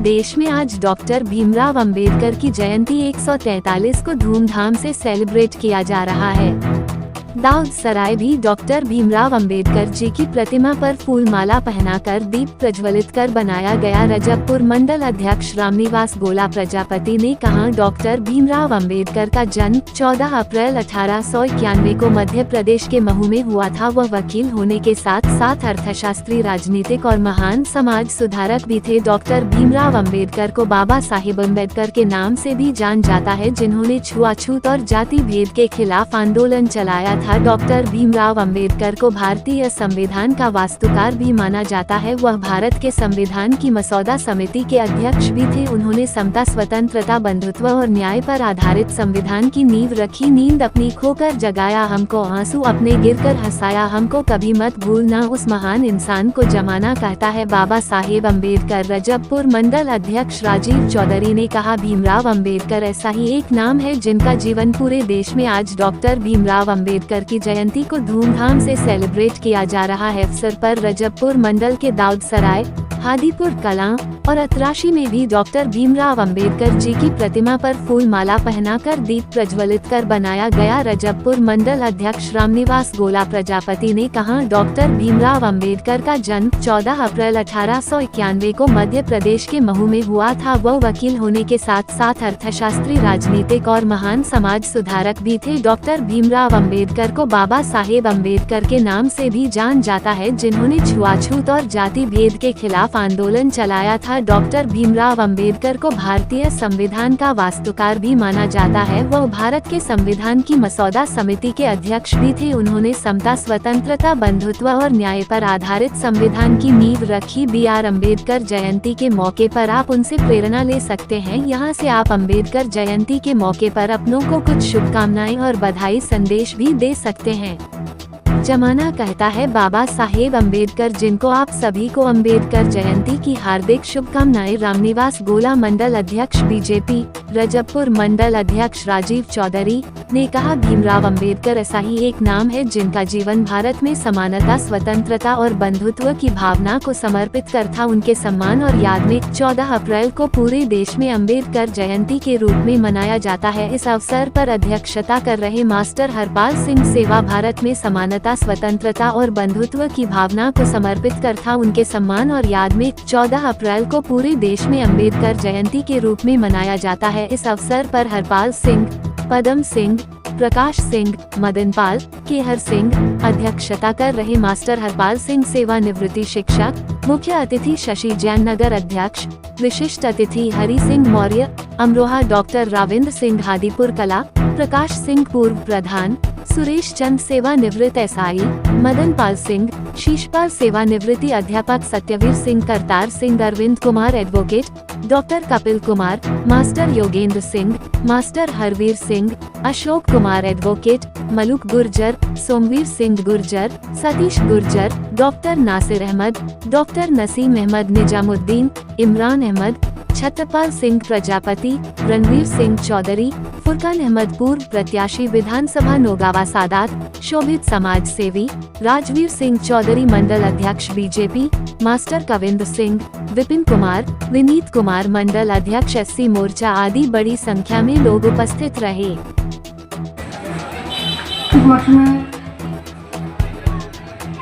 देश में आज डॉक्टर भीमराव अंबेडकर की जयंती 143 को धूमधाम से सेलिब्रेट किया जा रहा है। दाऊद सराय भी डॉक्टर भीमराव अंबेडकर जी की प्रतिमा पर फूलमाला पहनाकर दीप प्रज्वलित कर बनाया गया। रजबपुर मंडल अध्यक्ष रामनिवास गोला प्रजापति ने कहा, डॉक्टर भीमराव अंबेडकर का जन्म 14 अप्रैल 1891 को मध्य प्रदेश के महू में हुआ था। वह वकील होने के साथ साथ अर्थशास्त्री, राजनीतिक और महान समाज सुधारक भी थे। डॉक्टर भीमराव अंबेडकर को बाबा साहेब अंबेडकर के नाम से भी जान जाता है, जिन्होंने छुआछूत और जाति भेद के खिलाफ आंदोलन चलाया था। डॉक्टर भीमराव अंबेडकर को भारतीय संविधान का वास्तुकार भी माना जाता है। वह भारत के संविधान की मसौदा समिति के अध्यक्ष भी थे। उन्होंने समता, स्वतंत्रता, बंधुत्व और न्याय पर आधारित संविधान की नींव रखी। नींद अपनी खोकर जगाया हमको, आंसू अपने गिरकर हंसाया हमको, कभी मत भूलना उस महान इंसान को जमाना कहता है बाबा साहेब अंबेडकर। रजबपुर मंडल अध्यक्ष राजीव चौधरी ने कहा, भीमराव अंबेडकर ऐसा ही एक नाम है जिनका जीवन पूरे देश में आज डॉक्टर भीमराव अंबेडकर की जयंती को धूमधाम से सेलिब्रेट किया जा रहा है। अवसर पर रजबपुर मंडल के दाऊद सराय, हादीपुर कलां और अतराशी में भी डॉक्टर भीमराव अंबेडकर जी की प्रतिमा पर फूल माला पहनाकर दीप प्रज्वलित कर बनाया गया। रजबपुर मंडल अध्यक्ष रामनिवास गोला प्रजापति ने कहा, डॉक्टर भीमराव अंबेडकर का जन्म 14 अप्रैल 1891 को मध्य प्रदेश के महू में हुआ था। वह वकील होने के साथ साथ अर्थशास्त्री, राजनीतिक और महान समाज सुधारक भी थे। डॉक्टर भीमराव अंबेडकर को बाबा साहेब अंबेडकर के नाम से भी जान जाता है, जिन्होंने छुआछूत और जाति भेद के खिलाफ आंदोलन चलाया था। डॉक्टर भीमराव अंबेडकर को भारतीय संविधान का वास्तुकार भी माना जाता है। वह भारत के संविधान की मसौदा समिति के अध्यक्ष भी थे। उन्होंने समता, स्वतंत्रता, बंधुत्व और न्याय पर आधारित संविधान की नींव रखी। BR अम्बेडकर जयंती के मौके पर आप उनसे प्रेरणा ले सकते हैं। यहाँ से आप अम्बेडकर जयंती के मौके पर अपनों को कुछ शुभकामनाएं और बधाई संदेश भी दे सकते हैं। जमाना कहता है बाबा साहेब अंबेडकर, जिनको आप सभी को अंबेडकर जयंती की हार्दिक शुभकामनाएं। रामनिवास गोला मंडल अध्यक्ष BJP रजबपुर मंडल अध्यक्ष राजीव चौधरी ने कहा, भीमराव अंबेडकर ऐसा ही एक नाम है जिनका जीवन भारत में समानता, स्वतंत्रता और बंधुत्व की भावना को समर्पित कर था। उनके सम्मान और याद में 14 अप्रैल को पूरे देश में अंबेडकर जयंती के रूप में मनाया जाता है। इस अवसर पर अध्यक्षता कर रहे मास्टर हरपाल सिंह, सेवा भारत में समानता, स्वतंत्रता और बंधुत्व की भावना को समर्पित कर था। उनके सम्मान और याद में 14 अप्रैल को पूरे देश में अंबेडकर जयंती के रूप में मनाया जाता है। इस अवसर पर हरपाल सिंह, पदम सिंह, प्रकाश सिंह, मदन पाल, केहर सिंह अध्यक्षता कर रहे। मास्टर हरपाल सिंह सेवानिवृत्ति शिक्षक, मुख्य अतिथि शशि जैन नगर अध्यक्ष, विशिष्ट अतिथि हरि सिंह मौर्य अमरोहा, डॉक्टर राविंद्र सिंह हादीपुर कला, प्रकाश सिंह पूर्व प्रधान, सुरेश चंद सेवानिवृत्त SI, मदन पाल सिंह, शीशपाल सेवानिवृत्ति अध्यापक, Satyaveer Singh, Kartar Singh, Arvind Kumar advocate, doctor Kapil Kumar, master Yogendra Singh, master Harveer Singh, Ashok Kumar advocate, Maluk Gurjar, Somveer Singh Gurjar, Satish Gurjar, doctor Nasir Ahmed, doctor Naseem Ahmed, Nizamuddin, Imran Ahmed, Chhatrapal Singh Prajapati, Ranveer Singh Chaudhary, Furqan Ahmed पूर्व प्रत्याशी विधानसभा नौगावा सादात, शोभित समाज सेवी, राजवीर सिंह चौधरी मंडल अध्यक्ष BJP, मास्टर कविंद्र सिंह, विपिन कुमार, विनीत कुमार मंडल अध्यक्ष SC मोर्चा आदि बड़ी संख्या में लोग उपस्थित रहे। इस वर्ष में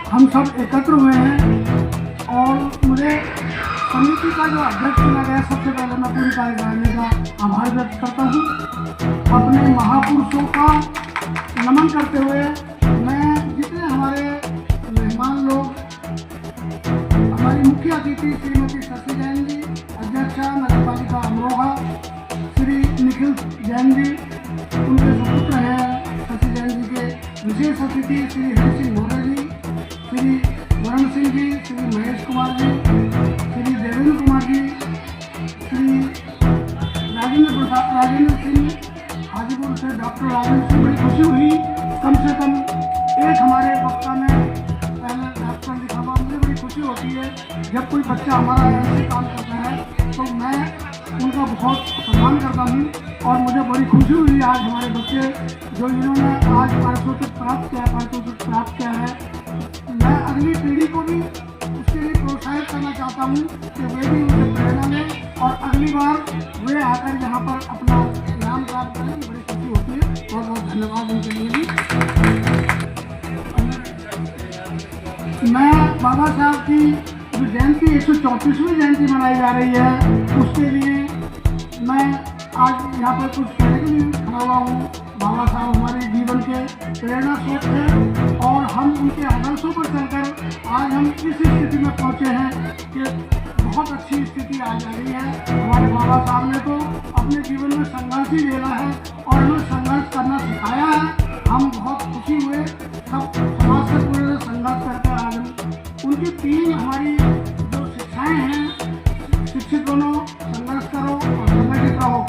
हम सब एकत्र हुए हैं और मुझे समिति का जो अध्यक्ष चुना गया, सबसे पहले मैं पूरी कार्यकारिणी का आभार व्यक्त करता हूँ। अपने महापुरुषों का नमन करते हुए मैं जितने हमारे मेहमान लोग, हमारी मुख्य अतिथि श्रीमती शशि जैन जी, अध्यक्षा नगर पालिका अमरोहा, श्री निखिल जैन जी, उनके सुपुत्र हैं शशि जैन जी के विशेष अतिथि श्री हरि सिंह मौर्य जी, श्री वरुण सिंह जी, श्री महेश कुमार जी, श्री देवेंद्र कुमार जी, श्री राजेंद्र सिंह हाजीपुर से, डॉक्टर राजेंद्र सिंह। बड़ी खुशी हुई, कम से कम एक हमारे वक्ता में पहले डॉक्टर लिखा हुआ। मुझे बड़ी खुशी होती है जब कोई बच्चा हमारा ऐसे काम करता है, तो मैं उनका बहुत सम्मान करता हूँ और मुझे बड़ी खुशी हुई आज हमारे बच्चे जो इन्होंने आज पारितोषिक प्राप्त किया है। मैं अगली पीढ़ी को भी उसके लिए प्रोत्साहित करना चाहता हूँ कि वे भी उनसे प्रेरणा लें और अगली बार वे आकर यहाँ पर अपना इनाम प्राप्त करें, बड़ी खुशी होती है। बहुत बहुत धन्यवाद उनके लिए भी। मैं बाबा साहब की जो जयंती 134वीं जयंती मनाई जा रही है, उसके लिए मैं आज यहाँ पर कुछ कहने के लिए खड़ा हुआ हूँ। बाबा साहब हमारे जीवन के प्रेरणा स्रोत थे और हम उनके आदर्शों पर चलकर आज हम इस स्थिति में पहुँचे हैं कि बहुत अच्छी स्थिति आ जा रही है। हमारे बाबा साहब ने तो अपने जीवन में संघर्ष ही झेला है और हमें संघर्ष करना सिखाया है। हम बहुत खुशी हुए, सब समाज से पूरे संघर्ष करके आज हम उनकी 3 हमारी जो शिक्षाएं हैं, शिक्षित बनो, संघर्ष करो और संगठित रहो।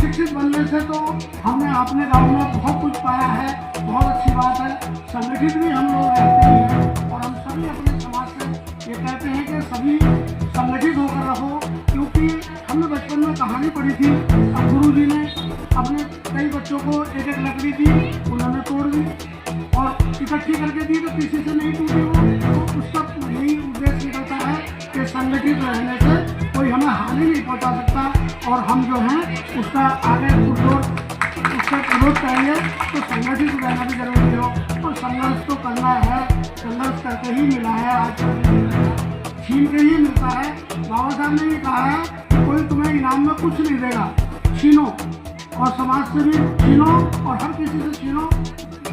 शिक्षित बनने से तो हमने अपने गाँव में बहुत कुछ पाया है, बहुत अच्छी बात है। संगठित भी हम लोग रहते ही हैं और हम सभी अपने समाज से ये कहते हैं कि सभी संगठित होकर रहो, क्योंकि हमने बचपन में कहानी पढ़ी थी। अब गुरु जी ने अपने कई बच्चों को एक एक लकड़ी दी, उन्होंने तोड़ दी और इकट्ठी करके दी तो किसी से नहीं टूटी वो। तो उसका यही उद्देश्य निकलता है कि संगठित रहने से कोई हमें हानि नहीं पहुंचा सकता और हम जो हैं उसका आगे उसका विरोध करेंगे तो संगठित रहना भी जरूरी हो। और संघर्ष तो करना है, संघर्ष करके ही मिला है, आज छीन के ही मिलता है। बाबा साहब ने ये कहा है कि कोई तुम्हें इनाम में कुछ नहीं देगा, छीनो और समाज से भी छीनो और हर किसी से छीनो।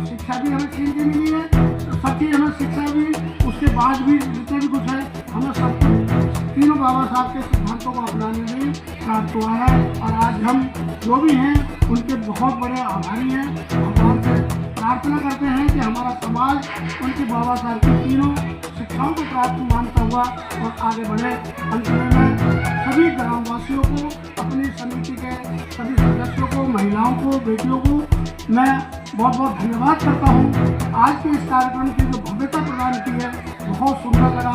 शिक्षा भी हमें छीन के मिली है, सबकी हमें शिक्षा भी, उसके बाद भी जितने भी कुछ है हमें सब कुछ तीनों बाबा साहब के सिद्धांतों को अपनाने में प्राप्त हुआ है। और आज हम जो भी हैं उनके बहुत बड़े आभारी हैं। भगवान से प्रार्थना करते हैं कि हमारा समाज उनके बाबा साहब की तीनों शिक्षाओं को प्राप्त मानता हुआ और आगे बढ़े। अंत में मैं सभी ग्रामवासियों को, अपनी समिति के सभी सदस्यों को, महिलाओं को, बेटियों को मैं बहुत बहुत धन्यवाद करता हूँ। आज के इस कार्यक्रम की जो भव्यता प्रदान की है बहुत सुंदर लगा।